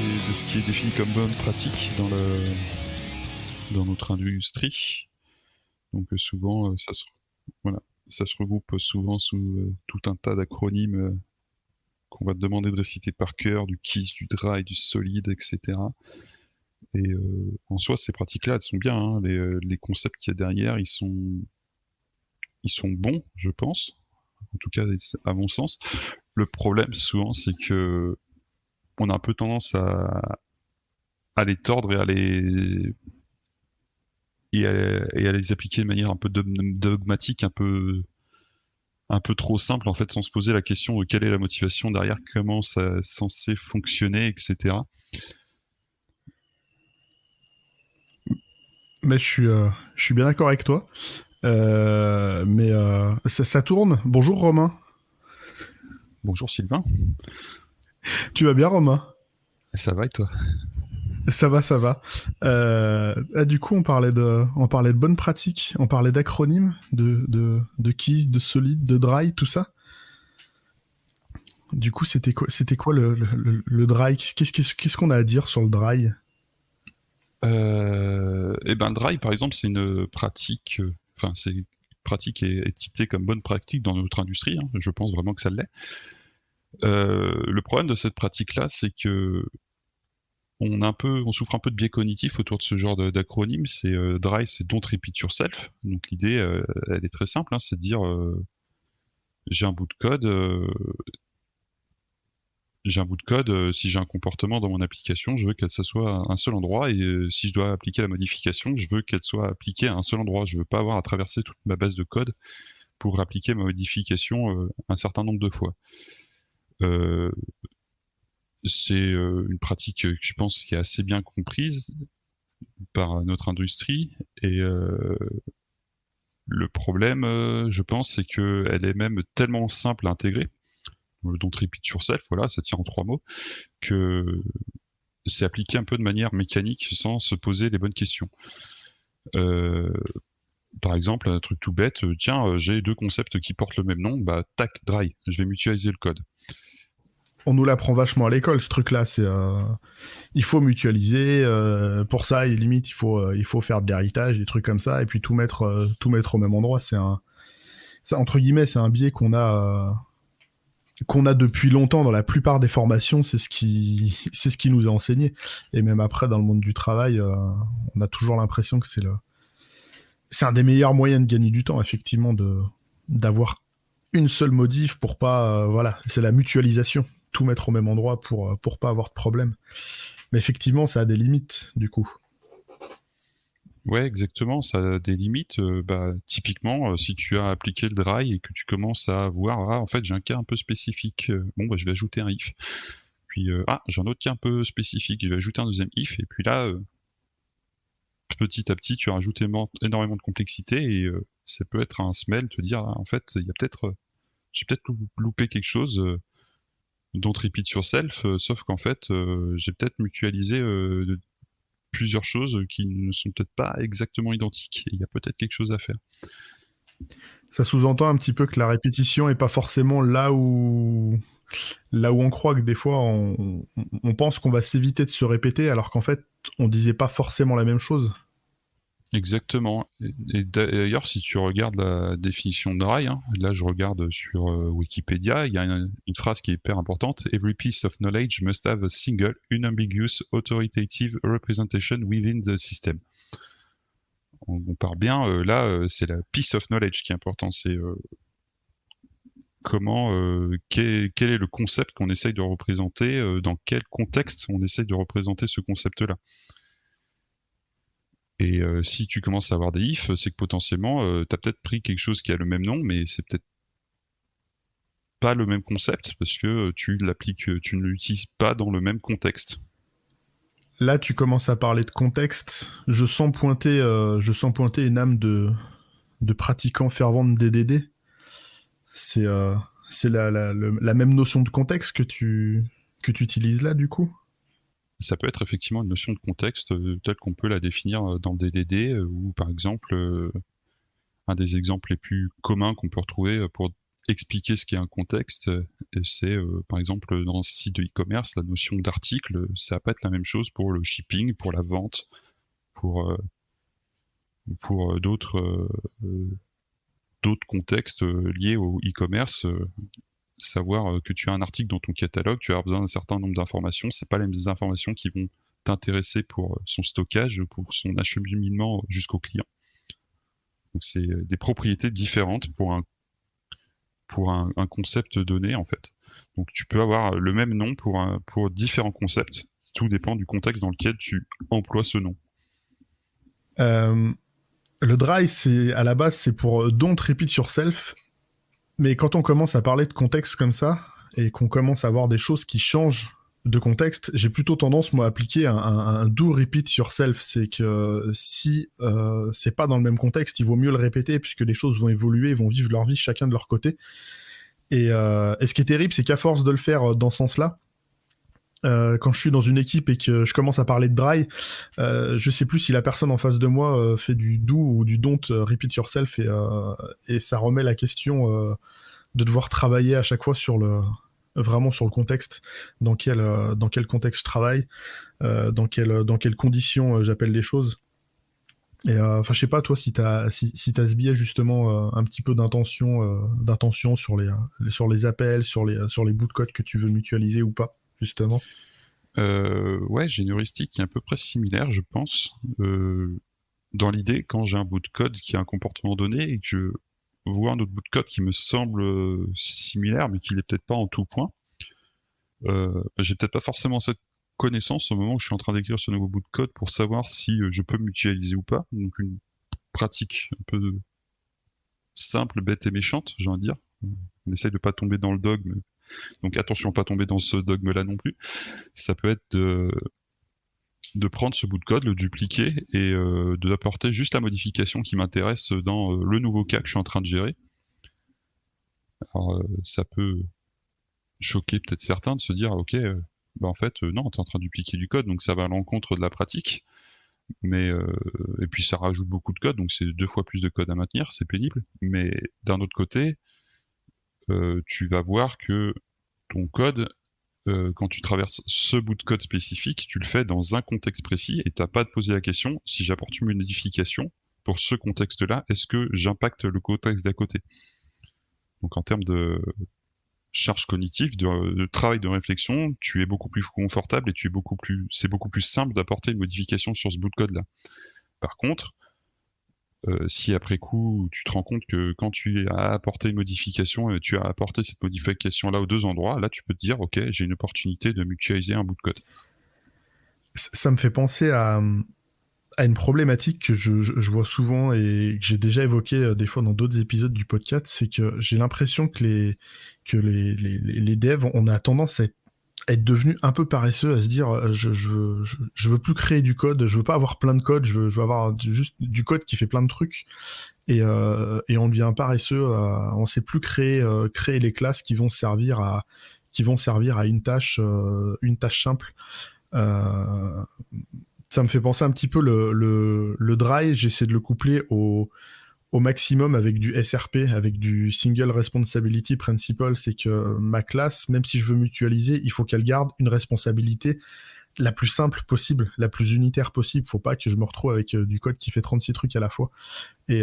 de ce qui est défini comme bonne pratique dans notre industrie. Donc souvent, ça se regroupe souvent sous tout un tas d'acronymes qu'on va te demander de réciter par cœur, du KISS, du dry, du solid, etc. Et en soi, ces pratiques-là, elles sont bien, hein. Les concepts qu'il y a derrière, ils sont bons, je pense. En tout cas, à mon sens. Le problème, souvent, c'est que on a un peu tendance à les tordre et à les appliquer de manière un peu dogmatique, un peu trop simple, en fait, sans se poser la question de quelle est la motivation derrière, comment ça est censé fonctionner, etc. Mais je suis bien d'accord avec toi. Mais ça tourne. Bonjour Romain. Bonjour Sylvain, Tu vas bien Romain? ça va et toi? Ça va, ça va. Du coup, on parlait de bonnes pratiques, on parlait d'acronymes, de KISS, de solid, de dry, tout ça. Du coup, c'était quoi le dry? Qu'est-ce qu'on a à dire sur le dry? Et ben dry, par exemple, c'est une pratique, c'est une pratique qui est étiquetée comme bonne pratique dans notre industrie, hein. Je pense vraiment que ça l'est. Le problème de cette pratique-là, c'est que on souffre un peu de biais cognitif autour de ce genre d'acronyme. C'est dry, c'est don't repeat yourself. Donc l'idée, elle est très simple, hein, c'est de dire j'ai un bout de code, si j'ai un comportement dans mon application, je veux que ça soit à un seul endroit, et si je dois appliquer la modification, je veux qu'elle soit appliquée à un seul endroit. Je veux pas avoir à traverser toute ma base de code pour appliquer ma modification un certain nombre de fois. Euh, c'est une pratique que je pense qui est assez bien comprise par notre industrie, et le problème, je pense, c'est qu'elle est même tellement simple à intégrer, dont repeat yourself, voilà, ça tient en 3 mots, que c'est appliqué un peu de manière mécanique sans se poser les bonnes questions. Euh, Par exemple, un truc tout bête, tiens, j'ai 2 concepts qui portent le même nom, bah tac, dry, je vais mutualiser le code. On nous l'apprend vachement à l'école, ce truc-là. Il faut mutualiser. Pour ça, limite, il faut faire de l'héritage, des trucs comme ça, et puis tout mettre au même endroit. Entre guillemets, c'est un biais qu'on a depuis longtemps dans la plupart des formations. C'est ce qui nous est enseigné. Et même après, dans le monde du travail, on a toujours l'impression que c'est un des meilleurs moyens de gagner du temps, effectivement, d'avoir une seule modif pour pas, voilà, c'est la mutualisation. Tout mettre au même endroit pour pas avoir de problème. Mais effectivement, ça a des limites, du coup. Ouais, exactement, ça a des limites. Typiquement, si tu as appliqué le dry et que tu commences à voir, en fait, j'ai un cas un peu spécifique, je vais ajouter un if. Puis, j'ai un autre cas un peu spécifique, je vais ajouter un deuxième if, et puis là, petit à petit, tu rajoutes énormément de complexité, et ça peut être un smell, te dire, en fait, j'ai peut-être loupé quelque chose, don't repeat yourself, sauf qu'en fait, j'ai peut-être mutualisé plusieurs choses qui ne sont peut-être pas exactement identiques, et il y a peut-être quelque chose à faire. Ça sous-entend un petit peu que la répétition est pas forcément là où on croit que des fois on pense qu'on va s'éviter de se répéter alors qu'en fait on disait pas forcément la même chose. Exactement. Et d'ailleurs, si tu regardes la définition de dry, hein, là je regarde sur Wikipédia, il y a une phrase qui est hyper importante. Every piece of knowledge must have a single, unambiguous, authoritative representation within the system. On parle bien, là, c'est la piece of knowledge qui est important. C'est quel est le concept qu'on essaye de représenter, dans quel contexte on essaye de représenter ce concept-là. Et si tu commences à avoir des ifs, c'est que potentiellement, tu as peut-être pris quelque chose qui a le même nom, mais c'est peut-être pas le même concept, parce que tu ne l'utilises pas dans le même contexte. Là, tu commences à parler de contexte. Je sens pointer une âme de pratiquant fervent de DDD. C'est euh, c'est la même notion de contexte que tu utilises là, du coup. Ça peut être effectivement une notion de contexte, telle qu'on peut la définir dans le DDD, ou par exemple, un des exemples les plus communs qu'on peut retrouver pour expliquer ce qu'est un contexte. Et c'est, par exemple, dans un site de e-commerce, la notion d'article, ça va pas être la même chose pour le shipping, pour la vente, pour d'autres contextes liés au e-commerce. Savoir que tu as un article dans ton catalogue, tu as besoin d'un certain nombre d'informations. C'est pas les mêmes informations qui vont t'intéresser pour son stockage, pour son acheminement jusqu'au client. Donc c'est des propriétés différentes pour un concept donné en fait. Donc tu peux avoir le même nom pour différents concepts. Tout dépend du contexte dans lequel tu emploies ce nom. Le dry, à la base, c'est pour don't repeat yourself. Mais quand on commence à parler de contexte comme ça, et qu'on commence à voir des choses qui changent de contexte, j'ai plutôt tendance, moi, à appliquer un do repeat yourself. C'est que si c'est pas dans le même contexte, il vaut mieux le répéter, puisque les choses vont évoluer, vont vivre leur vie chacun de leur côté. Et ce qui est terrible, c'est qu'à force de le faire dans ce sens-là, quand je suis dans une équipe et que je commence à parler de dry, je sais plus si la personne en face de moi fait du do ou du don't repeat yourself, et ça remet la question de devoir travailler à chaque fois vraiment sur le contexte, dans quel contexte je travaille, dans quelles conditions j'appelle les choses. Et enfin, je sais pas toi si t'as ce biais justement un petit peu d'intention sur les appels, sur les bouts de code que tu veux mutualiser ou pas, justement. Ouais, j'ai une heuristique qui est à peu près similaire, je pense. Dans l'idée, quand j'ai un bout de code qui a un comportement donné et que je vois un autre bout de code qui me semble similaire, mais qui l'est peut-être pas en tout point, j'ai peut-être pas forcément cette connaissance au moment où je suis en train d'écrire ce nouveau bout de code pour savoir si je peux mutualiser ou pas. Donc une pratique un peu simple, bête et méchante, j'ai envie de dire. On essaye de pas tomber dans le dogme, donc attention à pas tomber dans ce dogme-là non plus. Ça peut être de prendre ce bout de code, le dupliquer et d'apporter juste la modification qui m'intéresse dans le nouveau cas que je suis en train de gérer. Alors ça peut choquer peut-être certains de se dire ok, bah en fait non, t'es en train de dupliquer du code, donc ça va à l'encontre de la pratique. Mais et puis ça rajoute beaucoup de code, donc c'est 2 fois plus de code à maintenir, c'est pénible. Mais d'un autre côté, tu vas voir que ton code, quand tu traverses ce bout de code spécifique, tu le fais dans un contexte précis et t'as pas à te poser la question, si j'apporte une modification pour ce contexte-là, est-ce que j'impacte le contexte d'à côté? Donc en termes de charge cognitive, de travail de réflexion, tu es beaucoup plus confortable et c'est beaucoup plus simple d'apporter une modification sur ce bout de code-là. Par contre, si après coup tu te rends compte que quand tu as apporté une modification, tu as apporté cette modification-là aux 2 endroits, là tu peux te dire ok, j'ai une opportunité de mutualiser un bout de code. Ça me fait penser à une problématique que je vois souvent et que j'ai déjà évoqué des fois dans d'autres épisodes du podcast, c'est que j'ai l'impression que les devs, on a tendance à être devenus un peu paresseux, à se dire je veux plus créer du code, je veux pas avoir plein de code, je veux avoir juste du code qui fait plein de trucs, et on devient paresseux, on sait plus créer les classes qui vont servir à une tâche simple. Ça me fait penser un petit peu le dry, j'essaie de le coupler au maximum avec du SRP, avec du Single Responsibility Principle. C'est que ma classe, même si je veux mutualiser, il faut qu'elle garde une responsabilité la plus simple possible, la plus unitaire possible. Faut pas que je me retrouve avec du code qui fait 36 trucs à la fois. Et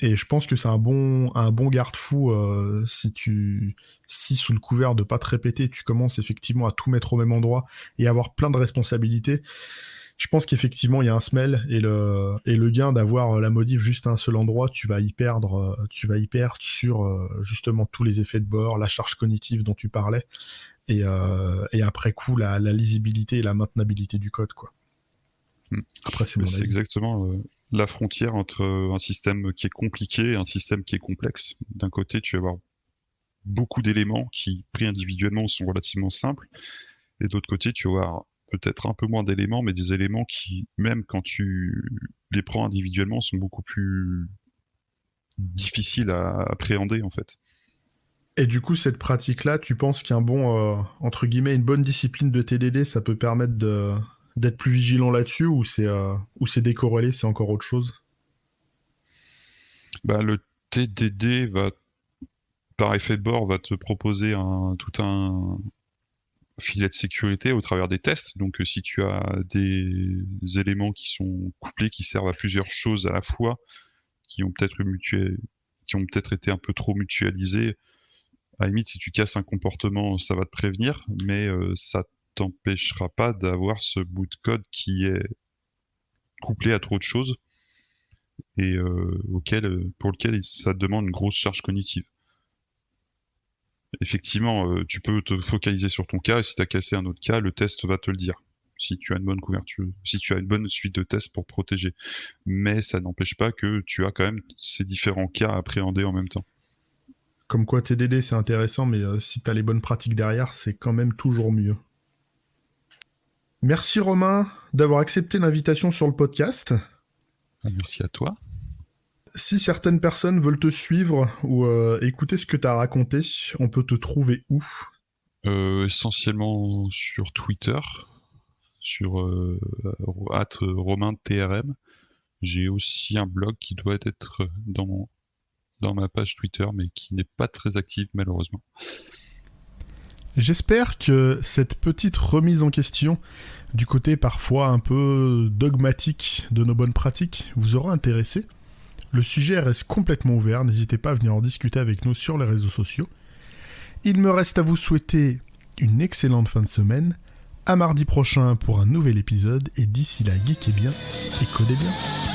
je pense que c'est un bon garde-fou si sous le couvert de pas te répéter, tu commences effectivement à tout mettre au même endroit et avoir plein de responsabilités. Je pense qu'effectivement il y a un smell, et le gain d'avoir la modif juste à un seul endroit, tu vas y perdre sur justement tous les effets de bord, la charge cognitive dont tu parlais, et après coup la lisibilité et la maintenabilité du code, quoi. Après c'est mon C'est avis. exactement la frontière entre un système qui est compliqué et un système qui est complexe. D'un côté, tu vas avoir beaucoup d'éléments qui, pris individuellement, sont relativement simples, et d'autre côté, tu vas avoir peut-être un peu moins d'éléments, mais des éléments qui, même quand tu les prends individuellement, sont beaucoup plus difficiles à appréhender en fait. Et du coup, cette pratique-là, tu penses qu'un entre guillemets, une bonne discipline de TDD, ça peut permettre d'être plus vigilant là-dessus, ou c'est décorrélé, c'est encore autre chose? Bah, le TDD va par effet de bord, va te proposer tout un filet de sécurité au travers des tests. Donc, si tu as des éléments qui sont couplés, qui servent à plusieurs choses à la fois, qui ont peut-être été un peu trop mutualisés, à la limite, si tu casses un comportement, ça va te prévenir, mais ça t'empêchera pas d'avoir ce bout de code qui est couplé à trop de choses et pour lequel ça demande une grosse charge cognitive. Effectivement, tu peux te focaliser sur ton cas, et si tu as cassé un autre cas, le test va te le dire. Si tu as une bonne couverture, si tu as une bonne suite de tests pour protéger. Mais ça n'empêche pas que tu as quand même ces différents cas à appréhender en même temps. Comme quoi TDD c'est intéressant, mais si t'as les bonnes pratiques derrière, c'est quand même toujours mieux. Merci Romain d'avoir accepté l'invitation sur le podcast. Merci à toi. Si certaines personnes veulent te suivre ou écouter ce que tu as raconté, on peut te trouver où ? Essentiellement sur Twitter, sur @romaintrm. J'ai aussi un blog qui doit être dans ma page Twitter, mais qui n'est pas très active malheureusement. J'espère que cette petite remise en question, du côté parfois un peu dogmatique de nos bonnes pratiques, vous aura intéressé. Le sujet reste complètement ouvert, n'hésitez pas à venir en discuter avec nous sur les réseaux sociaux. Il me reste à vous souhaiter une excellente fin de semaine, à mardi prochain pour un nouvel épisode, et d'ici là, geekez bien et codez bien.